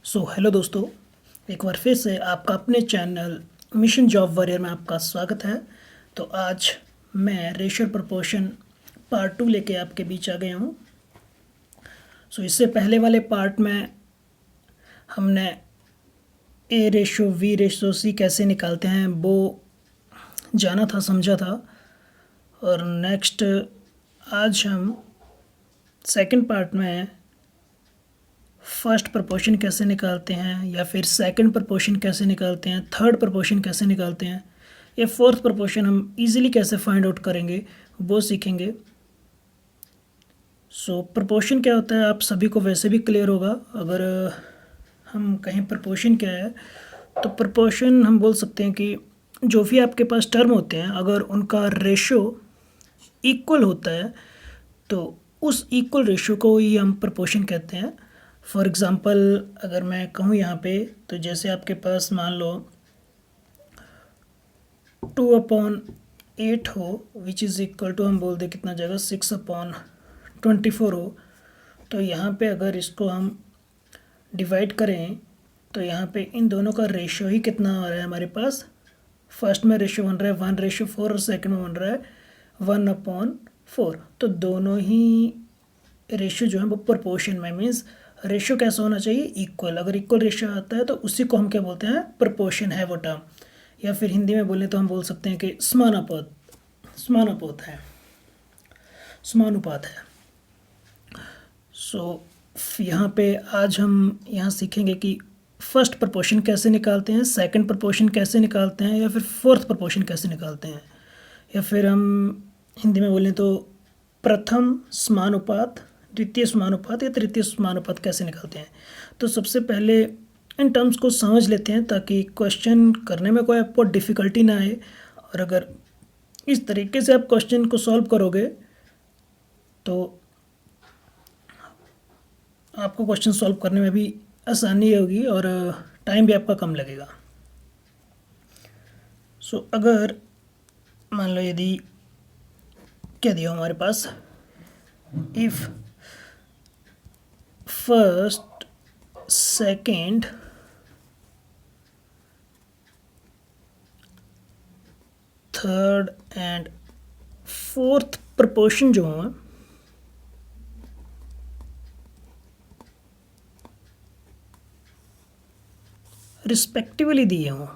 Hello दोस्तों, एक बार फिर से आपका अपने चैनल मिशन जॉब वॉरियर में आपका स्वागत है। तो आज मैं रेशियो प्रपोर्शन पार्ट 2 लेके आपके बीच आ गया हूँ। इससे पहले वाले पार्ट में हमने A ratio B ratio C कैसे निकालते हैं वो जाना था, समझा था। और नेक्स्ट आज हम सेकंड पार्ट में फर्स्ट प्रपोर्शन कैसे निकालते हैं, या फिर सेकंड प्रपोर्शन कैसे निकालते हैं, थर्ड प्रपोर्शन कैसे निकालते हैं, या फोर्थ प्रपोर्शन हम इजीली कैसे फाइंड आउट करेंगे वो सीखेंगे। प्रपोर्शन क्या होता है आप सभी को वैसे भी क्लियर होगा। अगर हम कहें प्रपोर्शन क्या है, तो प्रपोर्शन हम बोल सकते हैं कि जो भी आपके पास टर्म होते हैं अगर उनका रेशो इक्वल होता है तो उस इक्वल रेशो को ही हम प्रपोर्शन कहते हैं। फॉर एग्ज़ाम्पल अगर मैं कहूँ यहाँ पे, तो जैसे आपके पास मान लो 2/8 हो, विच इज़ इक्वल टू हम बोल दें कितना जाएगा 6/24 हो। तो यहाँ पे अगर इसको हम डिवाइड करें तो यहाँ पे इन दोनों का रेशो ही कितना आ रहा है हमारे पास। फर्स्ट में रेशो बन रहा है 1:4 और सेकंड में बन रहा है 1/4। तो दोनों ही रेशो जो है वो प्रोपोर्शन में, मीन्स रेशो कैसा होना चाहिए, इक्वल। अगर इक्वल रेशो आता है तो उसी को हम क्या बोलते हैं, प्रोपोर्शन है वो टर्म। या फिर हिंदी में बोलें तो हम बोल सकते हैं कि समानुपात है। यहाँ पे आज हम यहाँ सीखेंगे कि फर्स्ट प्रोपोर्शन कैसे निकालते हैं, सेकंड प्रोपोर्शन कैसे निकालते हैं, या फिर फोर्थ प्रोपोर्शन कैसे निकालते हैं, या फिर हम हिंदी में बोलें तो प्रथम समानुपात, द्वितीय समानुपात या तृतीय समानुपात कैसे निकालते हैं। तो सबसे पहले इन टर्म्स को समझ लेते हैं ताकि क्वेश्चन करने में कोई आपको डिफ़िकल्टी ना आए। और अगर इस तरीके से आप क्वेश्चन को सॉल्व करोगे तो आपको क्वेश्चन सॉल्व करने में भी आसानी होगी और टाइम भी आपका कम लगेगा। अगर मान लो यदि क्या दिया हमारे पास, if first second third and fourth proportion जो है रिस्पेक्टिवली दिए हों,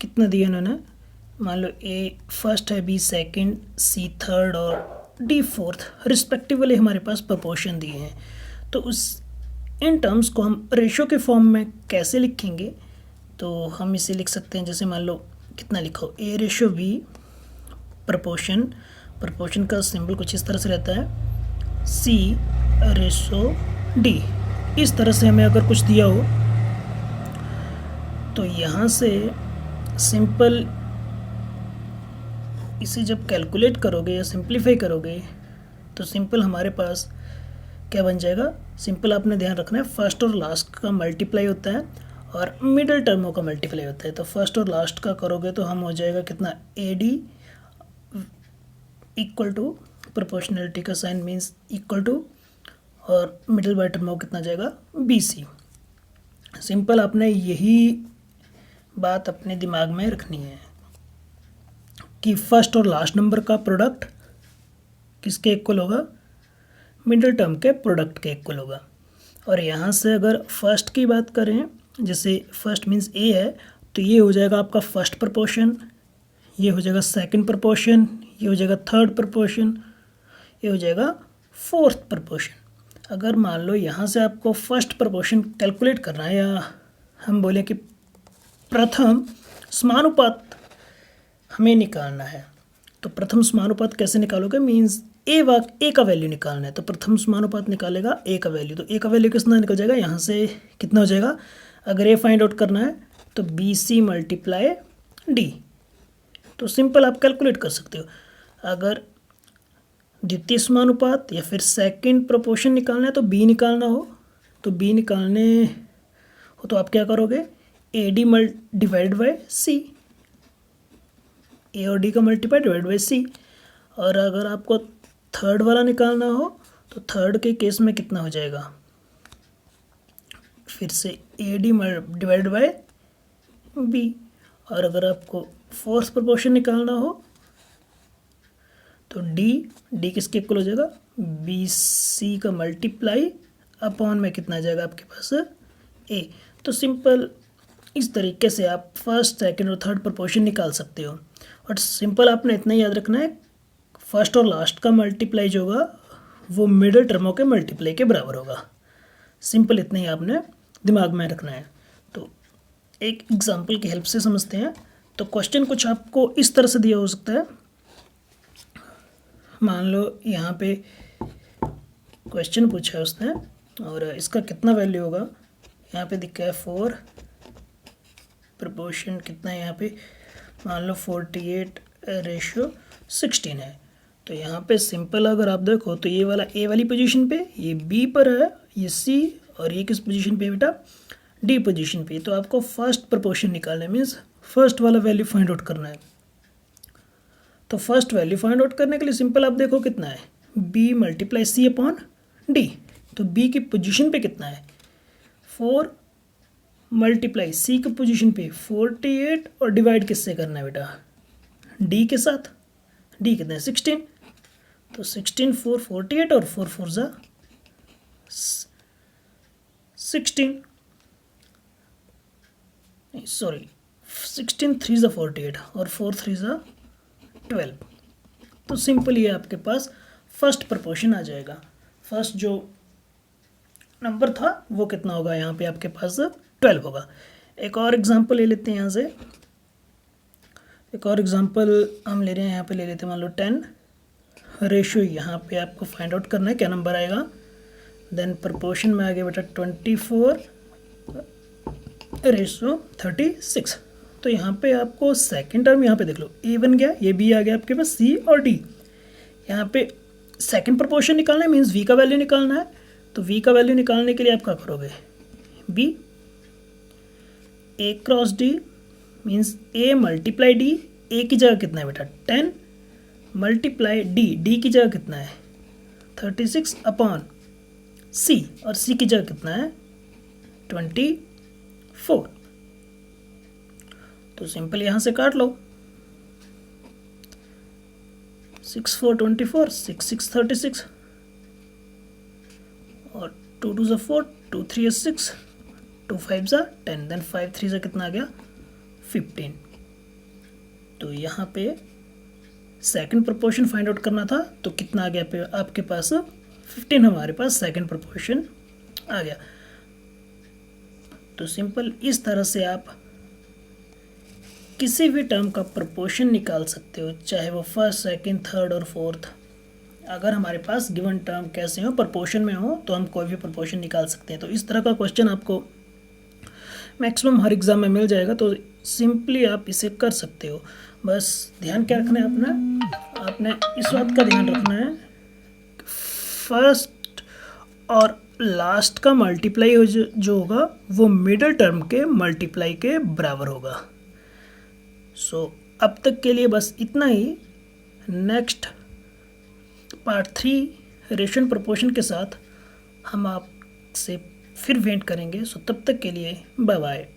कितना दिया इन्होंने, मान लो ए फर्स्ट है, बी सेकंड, सी थर्ड और डी फोर्थ, रिस्पेक्टिवली हमारे पास प्रोपोर्शन दिए हैं। तो उस इन टर्म्स को हम रेशो के फॉर्म में कैसे लिखेंगे, तो हम इसे लिख सकते हैं जैसे मान लो कितना लिखो, ए रेशो बी प्रपोर्शन का सिंबल कुछ इस तरह से रहता है, सी रेशो डी। इस तरह से हमें अगर कुछ दिया हो तो यहाँ से सिंपल इसे जब कैलकुलेट करोगे या सिंप्लीफाई करोगे तो सिंपल हमारे पास क्या बन जाएगा। सिंपल आपने ध्यान रखना है, फर्स्ट और लास्ट का मल्टीप्लाई होता है और मिडल टर्मों का मल्टीप्लाई होता है। तो फर्स्ट और लास्ट का करोगे तो हम हो जाएगा कितना, A D equal to proportionality का साइन मीन्स इक्वल टू, और मिडिल बाय टर्म कितना जाएगा, बी सी। सिंपल आपने यही बात अपने दिमाग में रखनी है कि फर्स्ट और लास्ट नंबर का प्रोडक्ट किसके इक्वल होगा, मिडिल टर्म के प्रोडक्ट के इक्वल होगा। और यहाँ से अगर फर्स्ट की बात करें, जैसे फर्स्ट मीन्स ए है, तो ये हो जाएगा आपका फर्स्ट प्रोपोर्शन, ये हो जाएगा सेकंड प्रोपोर्शन, ये हो जाएगा थर्ड प्रोपोर्शन, ये हो जाएगा फोर्थ प्रोपोर्शन। अगर मान लो यहाँ से आपको फर्स्ट प्रोपोर्शन कैलकुलेट करना है, या हम बोले कि प्रथम समानुपात हमें निकालना है, तो प्रथम समानुपात कैसे निकालोगे, मीन्स ए का वैल्यू निकालना है। तो प्रथम समानुपात निकालेगा ए का वैल्यू, तो ए का वैल्यू कितना निकल जाएगा, यहाँ से कितना हो जाएगा, अगर ए फाइंड आउट करना है तो बी सी मल्टीप्लाई डी। तो सिंपल आप कैलकुलेट कर सकते हो। अगर द्वितीय समानुपात या फिर सेकंड प्रोपोर्शन निकालना है तो बी निकालना हो, तो बी निकालने हो तो आप क्या करोगे, ए डी डिवाइड बाई सी, ए और डी का मल्टीप्लाई डिवाइड बाई सी। और अगर आपको थर्ड वाला निकालना हो तो थर्ड के केस में कितना हो जाएगा, फिर से A D divide by B. और अगर आपको फोर्थ प्रोपोर्शन निकालना हो तो डी किसके इक्वल हो जाएगा, बी सी का मल्टीप्लाई अपॉन में कितना आ जाएगा आपके पास ए। तो सिंपल इस तरीके से आप फर्स्ट सेकंड और थर्ड प्रोपोर्शन निकाल सकते हो। और सिंपल आपने इतना याद रखना है, फर्स्ट और लास्ट का मल्टीप्लाई जो होगा वो मिडिल टर्मों के मल्टीप्लाई के बराबर होगा। सिंपल इतना ही आपने दिमाग में रखना है। तो एक एग्जांपल की हेल्प से समझते हैं। तो क्वेश्चन कुछ आपको इस तरह से दिया हो सकता है। मान लो यहाँ पे क्वेश्चन पूछा है उसने और इसका कितना वैल्यू होगा, यहाँ पे दिखा है 4 प्रोपोर्शन कितना है, यहाँ पे मान लो 48:16 है। तो यहाँ पे सिंपल अगर आप देखो तो ये वाला ए वाली पोजीशन पे, ये बी पर है, ये सी, और ये किस पोजीशन पे बेटा, डी पोजीशन पे। तो आपको फर्स्ट प्रोपोर्शन निकालना है, मीन्स फर्स्ट वाला वैल्यू फाइंड आउट करना है। तो फर्स्ट वैल्यू फाइंड आउट करने के लिए सिंपल आप देखो कितना है, B multiply C upon D. तो बी की पोजीशन पे कितना है 4 मल्टीप्लाई सी की पोजीशन पे 48 और डिवाइड किससे करना है बेटा, डी के साथ। डी कितना है 16। तो 16 4 48 और 4 4 जा 16, सॉरी 16 3 जा 48 और 4 3 जा 12। तो सिंपल ये आपके पास फर्स्ट प्रोपोर्शन आ जाएगा। फर्स्ट जो नंबर था वो कितना होगा, यहाँ पे आपके पास 12 होगा। एक और एग्जांपल ले लेते हैं यहाँ से। एक और एग्जांपल हम ले रहे हैं, यहाँ पे ले लेते हैं मान लो 10 रेशियो। यहाँ पे आपको फाइंड आउट करना है क्या नंबर आएगा। देन प्रोपोर्शन में आ गया बेटा 24:36। तो यहाँ पे आपको सेकंड टर्म यहाँ पे देख लो, ए बन गया, ये बी आ गया आपके पास, सी और डी। यहाँ पे सेकंड प्रोपोर्शन निकालना है, मीन्स वी का वैल्यू निकालना है। तो वी का वैल्यू निकालने के लिए आप क्या करोगे, B A cross D means A multiply D. ए की जगह कितना है बेटा 10 मल्टीप्लाई डी, डी की जगह कितना है 36 अपॉन सी, और सी की जगह कितना है 24। तो सिंपल यहाँ से काट लो, 6 4 24, 6 6 36 और 2 2 ज़ा 4, 2 3 6, 2 5 ज़ा 10, देन 5 3 ज़ा कितना आ गया 15। तो यहाँ पे सेकंड प्रोपोर्शन फाइंड आउट करना था, तो कितना आ गया पे आपके पास 15, हमारे पास सेकंड प्रोपोर्शन आ गया। तो सिंपल इस तरह से आप किसी भी टर्म का प्रोपोर्शन निकाल सकते हो, चाहे वो फर्स्ट सेकंड थर्ड और फोर्थ। अगर हमारे पास गिवन टर्म कैसे हो, प्रोपोर्शन में हो, तो हम कोई भी प्रोपोर्शन निकाल सकते हैं। तो इस तरह का क्वेश्चन आपको मैक्सिमम हर एग्ज़ाम में मिल जाएगा। तो सिंपली आप इसे कर सकते हो। बस ध्यान क्या रखना है अपना, आपने इस बात का ध्यान रखना है फर्स्ट और लास्ट का मल्टीप्लाई जो होगा वो मिडिल टर्म के मल्टीप्लाई के बराबर होगा। सो अब तक के लिए बस इतना ही। नेक्स्ट पार्ट 3 रेशियो प्रोपोर्शन के साथ हम आपसे फिर वेट करेंगे। सो तब तक के लिए बाय बाय।